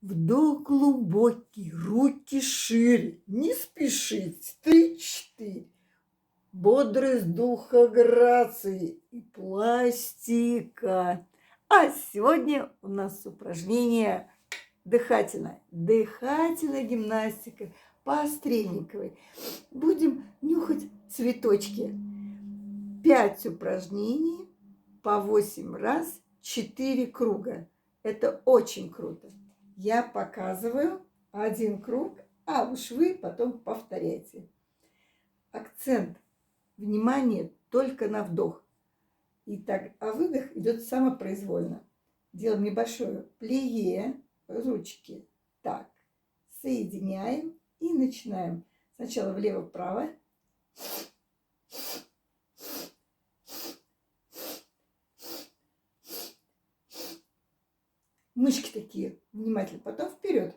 Вдох глубокий, руки шире, не спешить. 3-4. Бодрость духа, грации и пластика. А сегодня у нас упражнение дыхательное. Дыхательная гимнастика по Стрельниковой. Будем нюхать цветочки. 5 упражнений по 8 раз, 4 круга. Это очень круто. Я показываю 1 круг, а уж вы потом повторяйте. Акцент внимания только на вдох. Итак, а выдох идет самопроизвольно. Делаем небольшое плие, ручки. Так, соединяем и начинаем. Сначала влево-вправо. Мышки такие, внимательно, потом вперед.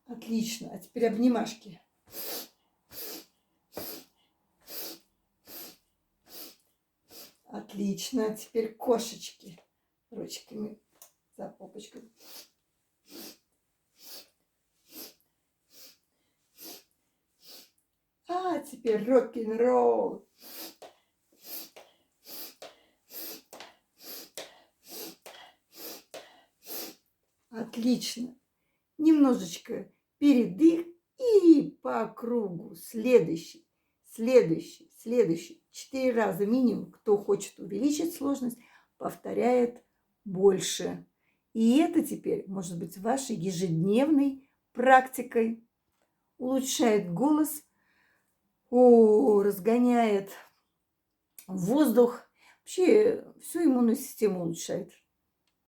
Отлично, а теперь обнимашки. Отлично, теперь кошечки. Ручками за попочку. А теперь рок-н-ролл. Отлично. Немножечко передых и по кругу. Следующий, следующий, следующий. 4 раза минимум. Кто хочет увеличить сложность, повторяет больше. И это теперь может быть вашей ежедневной практикой. Улучшает голос, разгоняет воздух. Вообще всю иммунную систему улучшает.